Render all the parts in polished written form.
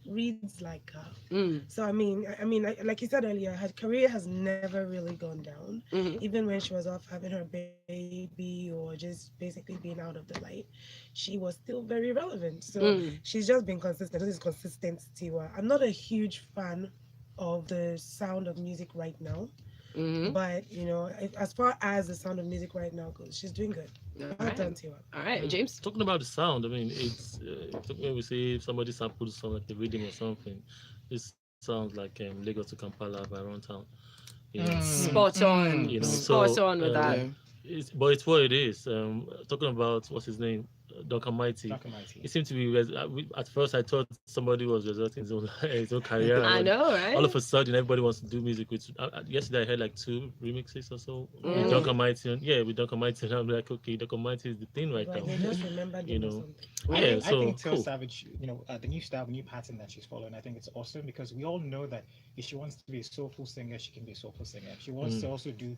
reads like her. So I mean, like you said earlier, her career has never really gone down. Even when she was off having her baby or just basically being out of the light, she was still very relevant. So she's just been consistent. This is consistent Tiwa. I'm not a huge fan of the sound of music right now. But you know, as far as the sound of music right now goes, she's doing good. Well done, Tiwa. All right, James. Talking about the sound, I mean, it's when we say if somebody samples something like the rhythm or something, it sounds like Lagos to Kampala by Runtown. You know, Spot on. you know, Spot on with that. but it's what it is. Talking about what's his name, Duncan Mighty. It seemed to be. At first, I thought somebody was resorting his own career. I know, right? All of a sudden, everybody wants to do music with. Yesterday, I heard like 2 remixes or so with Duncan Mighty. With Duncan Mighty, and I'm like, okay, Duncan Mighty is the thing right now. They just remembered You know. I So think Till cool. Savage, the new style, new pattern that she's following, I think it's awesome because we all know that if she wants to be a soulful singer, she can be a soulful singer. If she wants to also do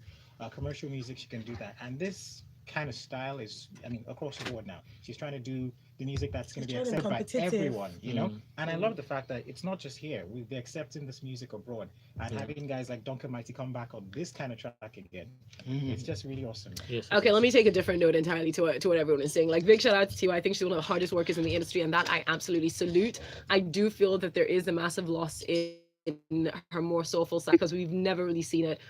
commercial music, she can do that. And this kind of style is, across the board now. She's trying to do the music that's going to be accepted by everyone, you know? And I love the fact that it's not just here. They're accepting this music abroad and having guys like Duncan Mighty come back on this kind of track again. It's just really awesome. Yes, Okay, let me take a different note entirely to what everyone is saying. Like, big shout out to Tiwa. I think she's one of the hardest workers in the industry, and that I absolutely salute. I do feel that there is a massive loss in her more soulful side because we've never really seen it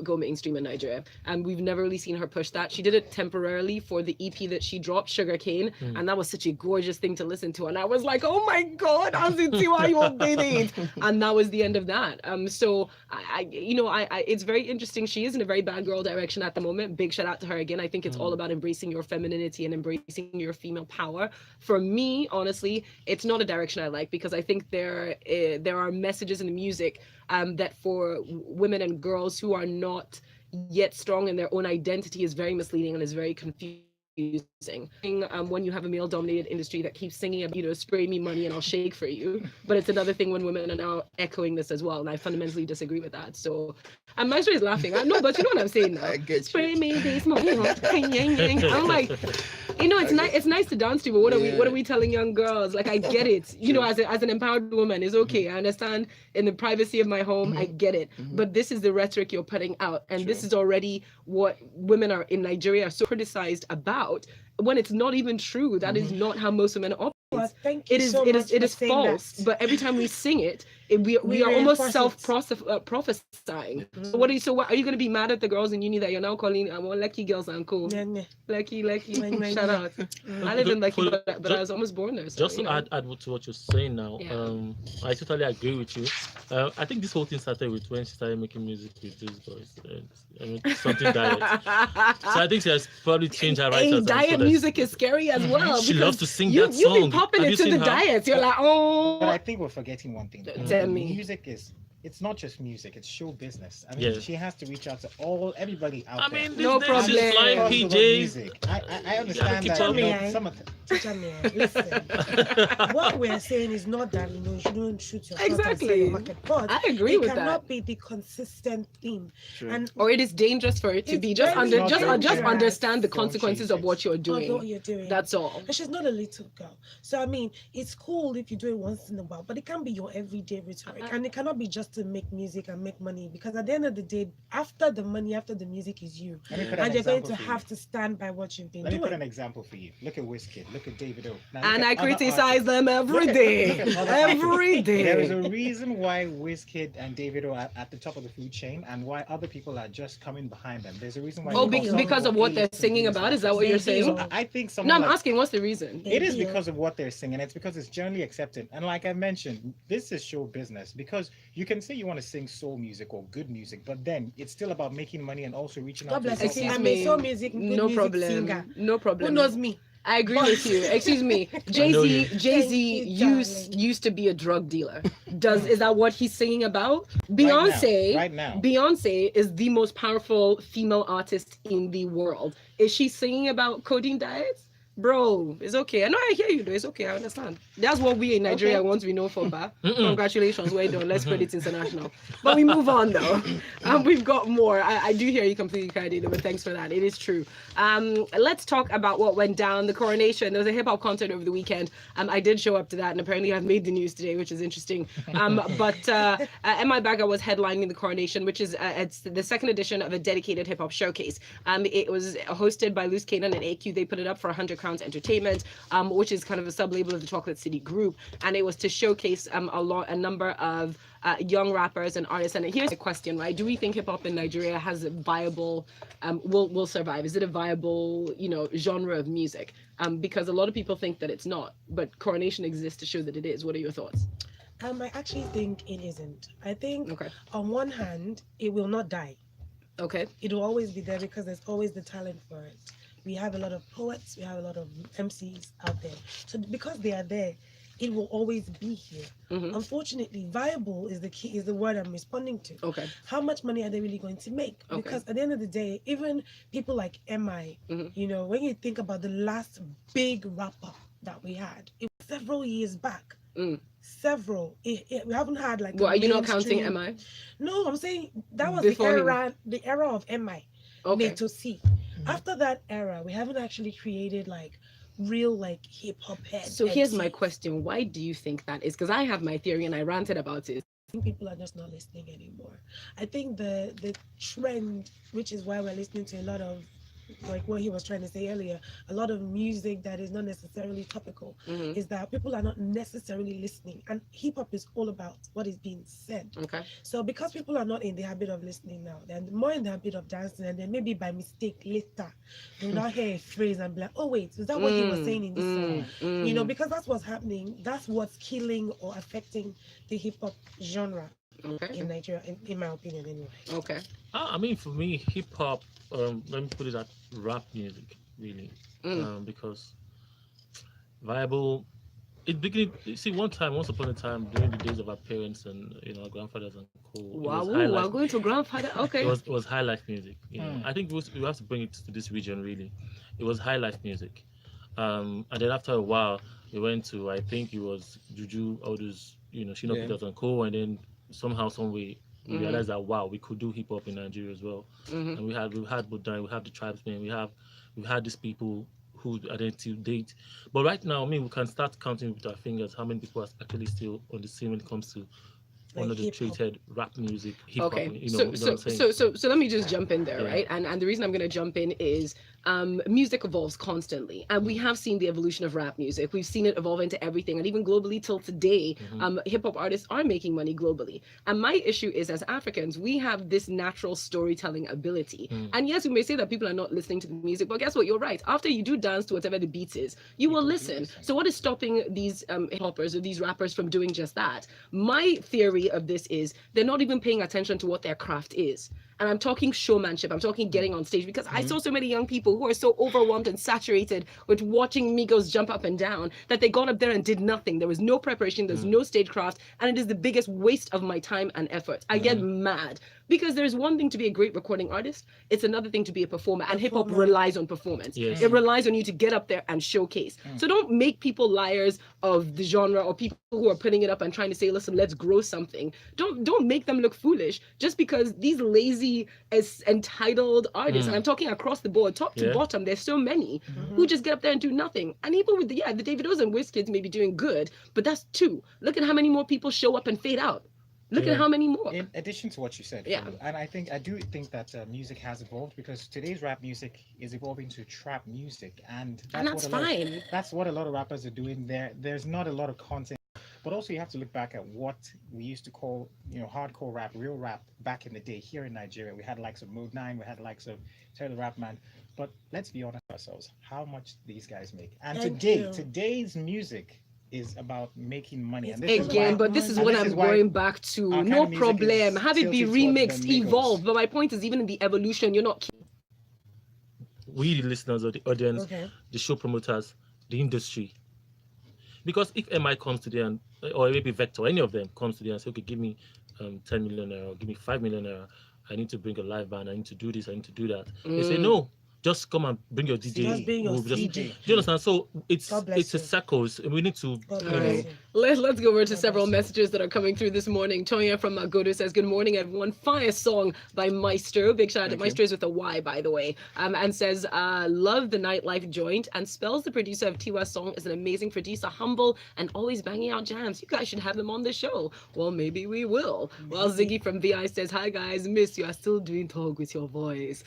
go mainstream in Nigeria, and we've never really seen her push that. She did it temporarily for the EP that she dropped, Sugarcane, and that was such a gorgeous thing to listen to, and I was like, oh my god, Tiwa, you did it. And that was the end of that. So I it's very interesting. She is in a very bad girl direction at the moment. Big shout out to her again. I think it's all about embracing your femininity and embracing your female power. For me, honestly, it's not a direction I like because I think there are messages in the music that for women and girls who are not yet strong in their own identity is very misleading and is very confusing. When you have a male-dominated industry that keeps singing, spray me money and I'll shake for you. But it's another thing when women are now echoing this as well, and I fundamentally disagree with that. So, and Mystro is laughing. No, but you know what I'm saying now. Spray me this money. I'm like, it's nice to dance to, but what are we telling young girls? Like, I get it. As an empowered woman, it's okay. I understand in the privacy of my home. I get it. But this is the rhetoric you're putting out, and this is already what women are in Nigeria are so criticized about. When it's not even true. That is not how most women operate. Well, it is false. That. But every time we sing it, we are almost self-prophesying. So what are you going to be mad at the girls in uni that you're now calling lucky girls and cool? Lucky. Shout out. I live in Lucky, but I was almost born there. So, just to add to what you're saying now, I totally agree with you. I think this whole thing started with when she started making music with these boys. Something diet. So I think she has probably changed her writers. Diet music is scary as well. She loves to sing that song. You've been popping it to the diets. You're like, oh. But I think we're forgetting one thing. Tell me. Music it's not just music, it's show business. I mean, she has to reach out to everybody out there. No problem. Flying PJs. I understand that some of them. Listen, what we're saying is not that you shouldn't shoot your exactly. market, but I agree with that. It cannot be the consistent theme, or it is dangerous for it to be. Just understand the consequences of what you're doing. That's all. And she's not a little girl, so I mean, it's cool if you do it once in a while, but it can't be your everyday rhetoric, and it cannot be just to make music and make money, because at the end of the day, after the money, after the music is you, and you're going to have to stand by what you've been doing. Let me put an example for you. Look at Wizkid, look at Davido. And I criticize them every day. Every day. There is a reason why Wizkid and Davido are at the top of the food chain and why other people are just coming behind them. There's a reason why. Because of what they're singing about? Is that what you're saying? I think No, I'm asking, what's the reason? It is because of what they're singing. It's because it's generally accepted. And like I mentioned, this is show business, because you can say you want to sing soul music or good music, but then it's still about making money and also reaching out to soul music, no problem. Singer. No problem. Who knows me? I agree with you. Excuse me. Jay-Z used to be a drug dealer. Is that what he's singing about? Beyonce right now. Beyonce is the most powerful female artist in the world. Is she singing about codeine diets? Bro, it's okay. I know I hear you though. It's okay. I understand. That's what we in Nigeria want we know for Ba. Congratulations, well done. Let's spread it international. But we move on though. We've got more. I do hear you completely, Kayode, but thanks for that. It is true. Let's talk about what went down. The coronation. There was a hip hop concert over the weekend. I did show up to that, and apparently I've made the news today, which is interesting. But Abaga was headlining the coronation, which is it's the second edition of a dedicated hip hop showcase. It was hosted by Loose Canaan and AQ. They put it up for 100 Crowns Entertainment, which is kind of a sub-label of the Chocolate City Group, and it was to showcase a number of young rappers and artists. And here's a question, right? Do we think hip-hop in Nigeria has a viable, will survive? Is it a viable, genre of music? Because a lot of people think that it's not, but Coronation exists to show that it is. What are your thoughts? I actually think it isn't. I think on one hand, it will not die. Okay. It will always be there because there's always the talent for it. We have a lot of poets, we have a lot of MCs out there. So because they are there, it will always be here. Unfortunately, viable is the word I'm responding to. Okay. How much money are they really going to make? Because at the end of the day, even people like MI, when you think about the last big rapper that we had, it was several years back. Several. We haven't had like. Well, are you not counting MI? No, I'm saying that was Before the era of MI. Okay. To see. After that era, we haven't actually created like real like hip hop heads. So here's my question: why do you think that is? Because I have my theory and I ranted about it. I think people are just not listening anymore. I think the trend, which is why we're listening to a lot of, like what he was trying to say earlier, a lot of music that is not necessarily topical, is that people are not necessarily listening. And hip hop is all about what is being said. Okay. So because people are not in the habit of listening now, they're more in the habit of dancing, and then maybe by mistake later they'll not hear a phrase and be like, oh wait, is that what he was saying in this song? Because that's what's happening. That's what's killing or affecting the hip hop genre in Nigeria, in my opinion anyway. Okay. I mean, for me, hip hop, let me put it at rap music, really, because viable. It began. See, once upon a time, during the days of our parents and our grandfathers and co. Wow, we're going to grandfather. Okay. It was high life music. I think we have to bring it to this region. Really, it was high life music, and then after a while, we went to, I think it was Juju, all those Shino Peters and co. And then somehow, some way, we realized that wow, we could do hip hop in Nigeria as well. And we've had Budan, we have the tribesmen, we've had these people who identity. But right now, I mean, we can start counting with our fingers how many people are actually still on the scene when it comes to treated rap music, hip hop. Okay. So let me just jump in there, right? And the reason I'm going to jump in is music evolves constantly, and we have seen the evolution of rap music. We've seen it evolve into everything, and even globally till today, hip hop artists are making money globally. And my issue is, as Africans, we have this natural storytelling ability. And yes, we may say that people are not listening to the music, but guess what? You're right. After you do dance to whatever the beat is, you will listen. So what is stopping these hip hoppers or these rappers from doing just that? My theory of this is they're not even paying attention to what their craft is. And I'm talking showmanship. I'm talking getting on stage, because I saw so many young people who are so overwhelmed and saturated with watching Migos jump up and down that they got up there and did nothing. There was no preparation. There's no stagecraft. And it is the biggest waste of my time and effort. I get mad, because there's one thing to be a great recording artist. It's another thing to be a performer. And hip hop relies on performance. It relies on you to get up there and showcase. So don't make people liars of the genre, or people who are putting it up and trying to say, listen, let's grow something. Don't make them look foolish just because these lazy, as entitled artists, and I'm talking across the board, top to bottom, there's so many who just get up there and do nothing. And even with the Davidos and Wizkids may be doing good, but that's two. Look at how many more people show up and fade out. Look at how many more. In addition to what you said, and I do think that music has evolved, because today's rap music is evolving to trap music, and that's fine. That's what a lot of rappers are doing. There's not a lot of content. But also you have to look back at what we used to call, hardcore rap, real rap back in the day here in Nigeria. We had likes of Mode 9, we had likes of Taylor Rapman. But let's be honest with ourselves, how much these guys make. And today's music is about making money. And this is what I'm going back to. No problem. Have it be remixed, evolve. But my point is, even in the evolution, you're not. We, the listeners or the audience, the show promoters, the industry. Because if MI comes today or maybe Vector, any of them comes today and say, okay, give me 10 million naira, or give me 5 million naira, I need to bring a live band, I need to do this, I need to do that. They say, no, just come and bring your DJ. Just bring your DJ. DJ. Do you understand? So it's bless a you. circles. We need to. Right. Let's go over to several messages that are coming through this morning. Tonya from Magodo says, "Good morning, everyone. Fire song by Mystro. Big shout out to Mystro is with a Y, by the way. And says, love the nightlife joint, and spells the producer of Tiwa's song is an amazing producer, humble and always banging out jams. You guys should have him on the show. Well, maybe we will." While Ziggy from VI says, "Hi guys, Myst, you are still doing talk with your voice."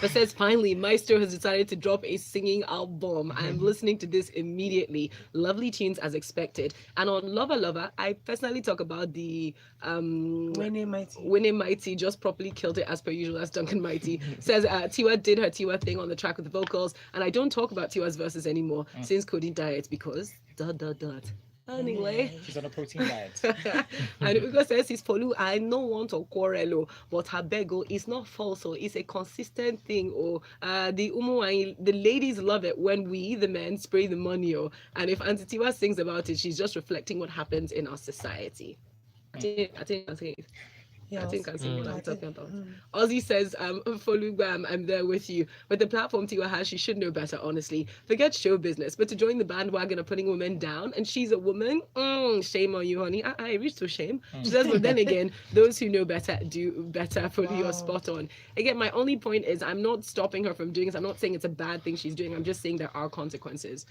But says, "Finally, Mystro has decided to drop a singing album. I am listening to this immediately. Lovely tunes as expected." And on Lova, I personally talk about the Winnie Mighty just properly killed it as per usual, as Duncan Mighty says. Tiwa did her Tiwa thing on the track with the vocals, and I don't talk about Tiwa's verses anymore since Cody died because ... Anyway, she's on a protein diet. And Ugo says, "It's Folu, I no want to quarrel, but her bego is not false, it's a consistent thing. The ladies love it when we, the men, spray the money. And if Auntie Tiwa sings about it, she's just reflecting what happens in our society." I think I see what I'm talking about. Ozzy says, "Folu, I'm there with you. With the platform Tiwa has, she should know better, honestly. Forget show business, but to join the bandwagon of putting women down, and she's a woman, shame on you, honey." I reach to shame. She says, "But then again, those who know better do better." Folu, you're spot on. Again, my only point is I'm not stopping her from doing this. I'm not saying it's a bad thing she's doing. I'm just saying there are consequences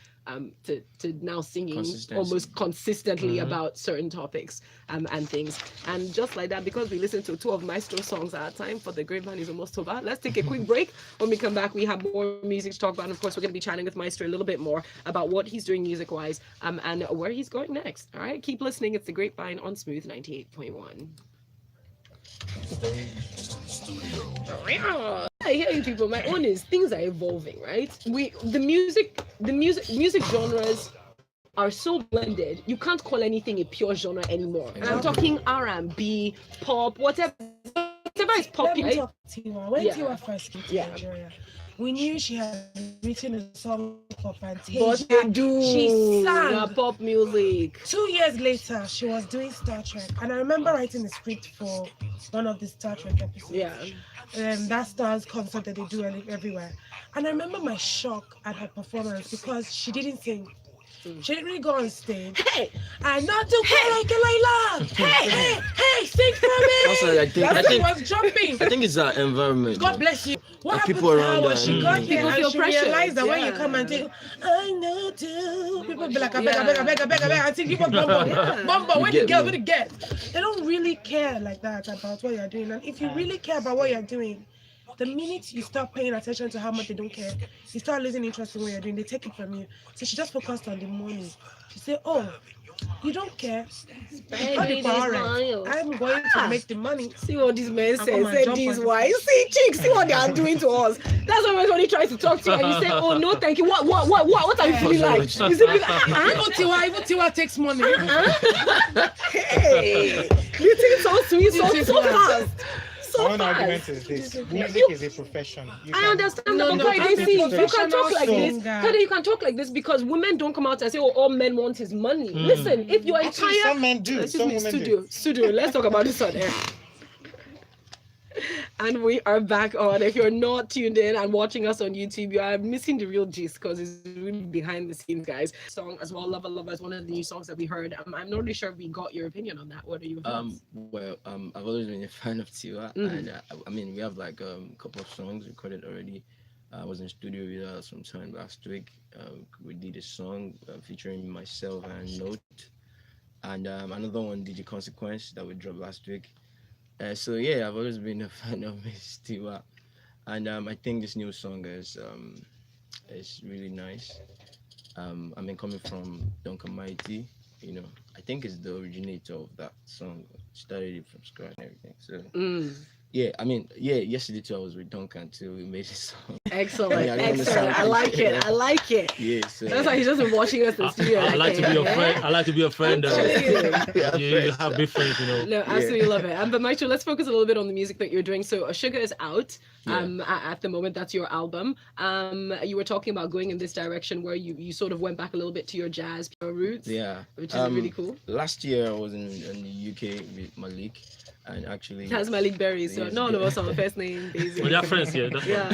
to now singing almost consistently about certain topics and things. And just like that, because we listen to two of Mystro songs at a time, for the Grapevine is almost over. Let's take a quick break. When we come back, we have more music to talk about. And of course, we're going to be chatting with Mystro a little bit more about what he's doing music-wise and where he's going next. All right, keep listening. It's the Grapevine on Smooth 98.1. I hear you people. My own is things are evolving, right? The music genres are so blended, you can't call anything a pure genre anymore. And I'm talking R&B, pop, whatever is popular. Let me talk to Tiwa. When Tiwa first came to Nigeria, we knew she had written a song for Fantasia. But they do. She sang pop music. 2 years later, she was doing Star Trek. And I remember writing the script for one of the Star Trek episodes. Yeah. That Stars concert that they do everywhere. And I remember my shock at her performance because she didn't sing. She didn't really go on stage. Hey, I not do like Layla. Hey, sing for me. Also, I think was jumping. I think it's our environment. God bless you. What happened people to around her when she got here and feel she pressure. realized that when you come and think, I know too. People be like, I beg. I think people bumble. When you get what it gets. They don't really care like that about what you're doing. And if you really care about what you're doing, the minute you start paying attention to how much they don't care, you start losing interest in what you're doing, they take it from you. So she just focused on the money. She said, "Oh, you don't care. I'm going to make the money." See what these men say these wise. See, chicks, see what they are doing to us. That's why when he tries to talk to you and you say, "Oh no, thank you." What are you feeling like? You see, even Tiwa takes money. Hey, you think so sweet, so fast. My own argument is this: music is a profession. I understand that, but you can talk like this. You can talk like this because women don't come out and say, "Oh, all men want his money." Listen, if you are Actually, some men do. Some women do. Studio. Let's talk about this on air. And we are back on. If you're not tuned in and watching us on YouTube, you are missing the real gist because it's really behind the scenes, guys. Song as well, Lova is one of the new songs that we heard. I'm not really sure if we got your opinion on that. What are your thoughts? I've always been a fan of Tiwa, and I mean, we have like a couple of songs recorded already. I was in studio with her sometime last week. We did a song featuring myself and Note, and another one, DJ Consequence, that we dropped last week. So yeah, I've always been a fan of Miss Tiwa, and I think this new song is really nice. I mean, coming from Duncan Mighty, I think it's the originator of that song. Started it from scratch and everything. So yeah, I mean, yesterday too I was with Duncan too. We made this song. Excellent. I like it. Yeah, so that's why he's just been watching us in the studio. I like to be your friend. I like to be your friend. You have big friends, No, absolutely love it. But Mystro, let's focus a little bit on the music that you're doing. So Sugar is out at the moment. That's your album. You were talking about going in this direction where you sort of went back a little bit to your jazz roots. Yeah, which is really cool. Last year I was in the UK with Malik, and actually Has Malik Berry, so Yes, none yeah. of us on first name basis. Well, they're friends, yeah. That's Yeah.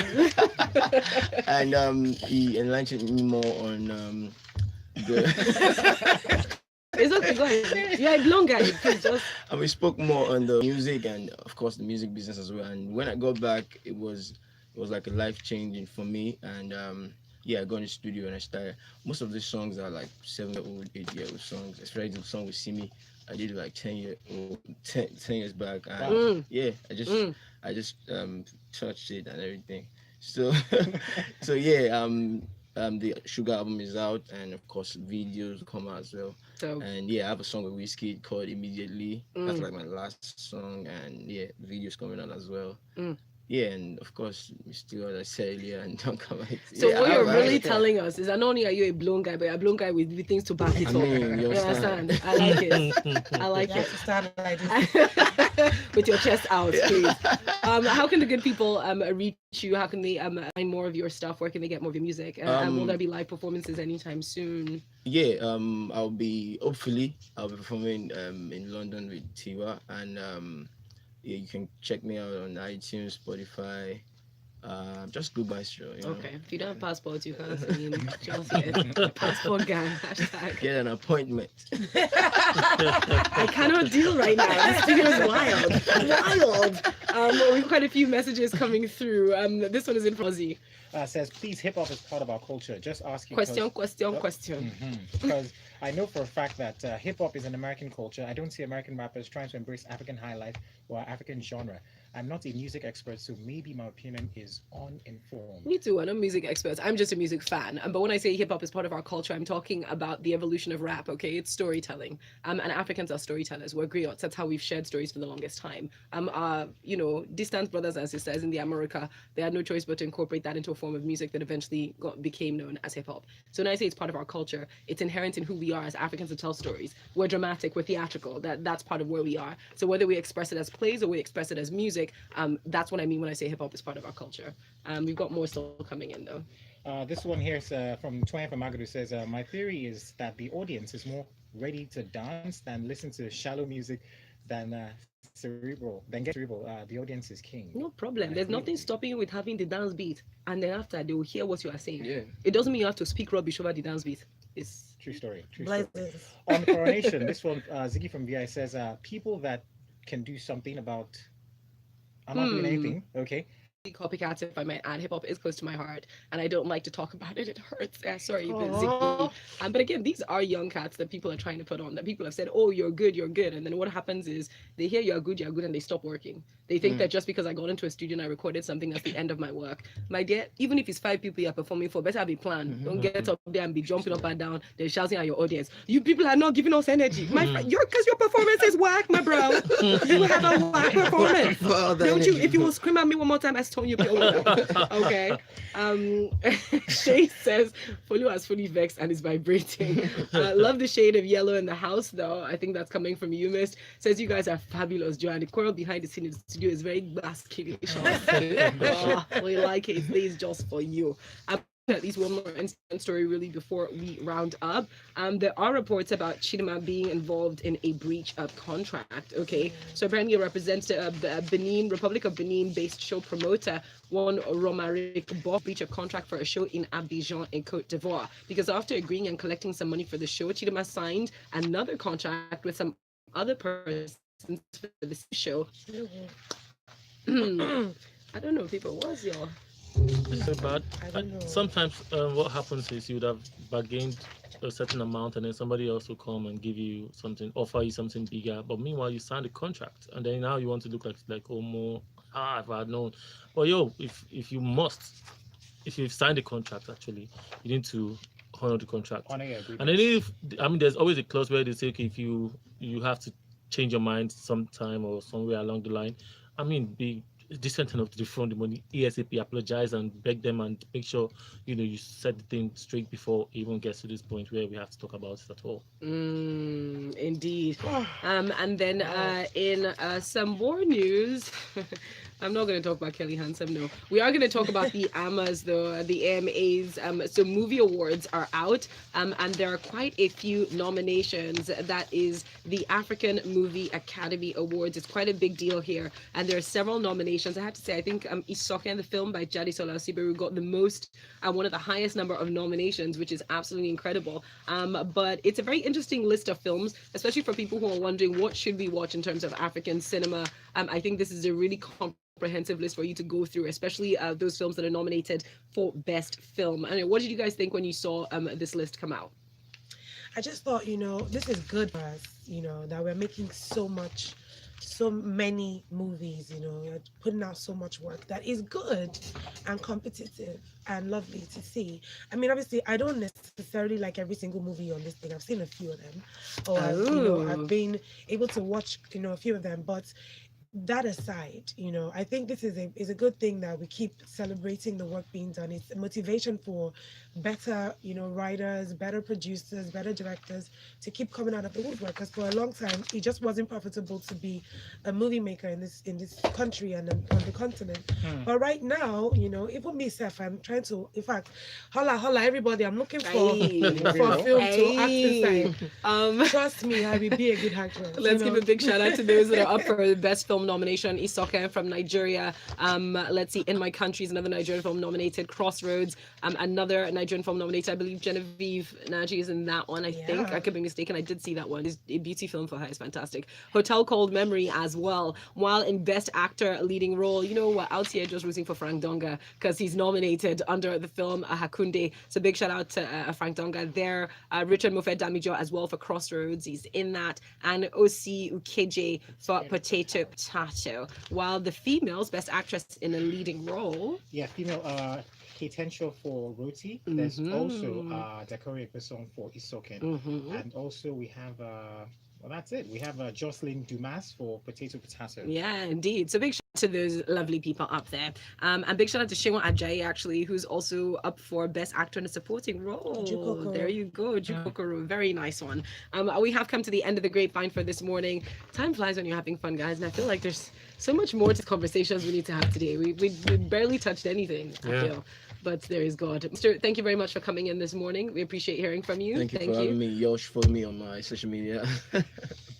and he enlightened me more on the It's okay, go ahead. You're a blonde guy, please just. and we spoke more on the music and of course the music business as well. And when I got back, it was like a life changing for me. And yeah, I got in the studio and I started. Most of these songs are like 7-year-old, 8-year-old songs. Especially the song with Simi, I did it like 10 years back. And yeah, I just touched it and everything. So so yeah, the Sugar album is out, and of course videos come out as well. So And yeah, I have a song with Whiskey called Immediately. That's like my last song, and yeah, videos coming out as well. Yeah, and of course, Mystro, as I said earlier, and Duncan. So yeah, what you're I- really telling us is that not only are you a blown guy, but you're a blown guy with things to back it I up. mean, you You understand? understand? I like it. I like You it. have to stand like this. With your chest out, please. How can the good people reach you? How can they find more of your stuff? Where can they get more of your music? And will there be live performances anytime soon? Yeah, I'll be performing in London with Tiwa, and yeah, you can check me out on iTunes, Spotify. Just Google Mystro. Okay. If you don't have passports, you can't see him. Just get passport gang hashtag. Get an appointment. I cannot deal right now. The studio is wild. We've got quite a few messages coming through. This one is in Fuzzy. Says, please, hip hop is part of our culture. Just asking. Question. Because I know for a fact that hip hop is an American culture. I don't see American rappers trying to embrace African high life or African genre. I'm not a music expert, so maybe my opinion is uninformed. Me too. I'm not music expert. I'm just a music fan. But when I say hip hop is part of our culture, I'm talking about the evolution of rap. Okay, it's storytelling. And Africans are storytellers. We're griots. That's how we've shared stories for the longest time. Distant brothers and sisters in the America, they had no choice but to incorporate that into a form of music that eventually became known as hip hop. So when I say it's part of our culture, it's inherent in who we are as Africans to tell stories. We're dramatic. We're theatrical. That's part of where we are. So whether we express it as plays or we express it as music, that's what I mean when I say hip hop is part of our culture. We've got more still coming in though. This one here is from Twain from Magadu says, my theory is that the audience is more ready to dance than listen to shallow music than cerebral. The audience is king. No problem. There's nothing stopping you with having the dance beat, and then after they will hear what you are saying. Yeah. It doesn't mean you have to speak rubbish over the dance beat. It's True story. Blazes. On Coronation, this one, Ziggy from VI says, people that can do something about. I'm not doing anything. Okay. copycats, if I might add. Hip hop is close to my heart, and I don't like to talk about it. It hurts. Sorry, but Aw. Ziggy. But again, these are young cats that people are trying to put on. That people have said, "Oh, you're good, and then what happens is they hear you're good, and they stop working. They think that just because I got into a studio and I recorded something, that's the end of my work. My dear, even if it's 5 people you're performing for, better have a plan. Don't get up there and be jumping up and down, then shouting at your audience. You people are not giving us energy. My friend, because your performance is whack, my bro. You have a whack performance. Don't you? If you will scream at me one more time, I stone you. Okay. Shay says Folu has fully vexed and is vibrating. Love the shade of yellow in the house, though. I think that's coming from you, Myst. Says you guys are fabulous, Joe, and the choral behind the scene in the studio is very basking. We like it. It's just for you. At least one more incident story really before we round up. There are reports about Chidinma being involved in a breach of contract. Okay, so apparently a representative, Republic of Benin based show promoter, one Romaric bought breach of contract for a show in Abidjan in Cote d'Ivoire, because after agreeing and collecting some money for the show, Chidinma signed another contract with some other persons for the show. I don't know, people. What's your? It's so bad. I don't know. Sometimes what happens is you would have bargained a certain amount, and then somebody else will come and give you something, offer you something bigger. But meanwhile, you signed a contract, and then now you want to look like oh more. If I had known. But if you've signed a contract, actually, you need to honor the contract. Honor your agreement. And then there's always a clause where they say, okay, if you have to change your mind sometime or somewhere along the line, be decent enough to defraud the money ASAP, apologize and beg them and make sure you set the thing straight before it even gets to this point where we have to talk about it at all. Indeed. And then in some more news, I'm not going to talk about Kelly Handsome, no. We are going to talk about the AMAs, though, the AMAs. So movie awards are out, and there are quite a few nominations. That is the African Movie Academy Awards. It's quite a big deal here, and there are several nominations. I have to say, I think Isoke and the film by Jadisola Siberu got the most, one of the highest number of nominations, which is absolutely incredible. But it's a very interesting list of films, especially for people who are wondering what should we watch in terms of African cinema. I think this is a really comprehensive list for you to go through, especially those films that are nominated for best film. I mean, what did you guys think when you saw this list come out? I just thought, this is good for us, that we're making so many movies, putting out so much work that is good and competitive and lovely to see. I mean, obviously, I don't necessarily like every single movie on this thing. I've seen a few of them, or I've been able to watch, a few of them, but that aside, I think this is a good thing that we keep celebrating the work being done. It's a motivation for better, writers, better producers, better directors to keep coming out of the woodwork. Because for a long time, it just wasn't profitable to be a movie maker in this country and on the continent. But right now, even myself, I'm trying to. In fact, holla, everybody! I'm looking for a film to act inside. Trust me, I will be a good actress. Let's give a big shout out to those that are up for the best film nomination. Isoke from Nigeria. Let's see, In My Country is another Nigerian film nominated. Crossroads, another Nigerian film nominated. I believe Genevieve Naji is in that one. I think I could be mistaken. I did see that one. It's a beauty film for her. It's fantastic. Hotel Cold Memory as well. While in Best Actor leading role, out here just rooting for Frank Donga because he's nominated under the film Hakunde. So big shout out to Frank Donga there. Richard Mofe Damijo as well for Crossroads. He's in that. And Osi Ukeje for Potato. While the females, Best Actress in a leading role. Yeah, female Keitensho for Roti. There's also Dakore Egbuson for Isoken. And also we have that's it. We have Jocelyn Dumas for Potato. Yeah, indeed. So big shout out to those lovely people up there. And big shout out to Shinwa Ajayi, actually, who's also up for Best Actor in a Supporting Role. Jukokoro. There you go, Jukokoro. Very nice one. We have come to the end of the Grapevine for this morning. Time flies when you're having fun, guys, and I feel like there's so much more to conversations we need to have today. We barely touched anything, I feel. But there is God. Mr. Thank you very much for coming in this morning. We appreciate hearing from you. Thank you for having me. Yosh, follow me on my social media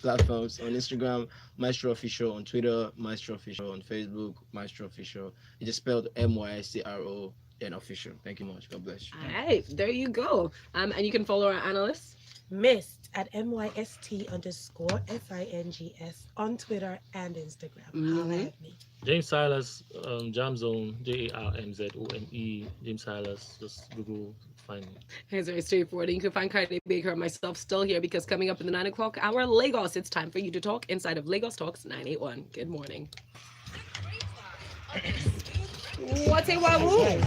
platforms. On Instagram, Mystro Official. On Twitter, Mystro Official. On Facebook, Mystro Official. It is spelled Mystro and official. Thank you much. God bless you. All right, there you go. And you can follow our analysts. Myst at MYST_SINGS on Twitter and Instagram. Holla at me. James Silas, Jam Zone, JARMZONE, James Silas. Just Google, find me. It's very straightforward. You can find Kayode Baker and myself still here because coming up in the 9 o'clock hour, Lagos, it's time for you to talk inside of Lagos Talks 981. Good morning. What's a wahoo?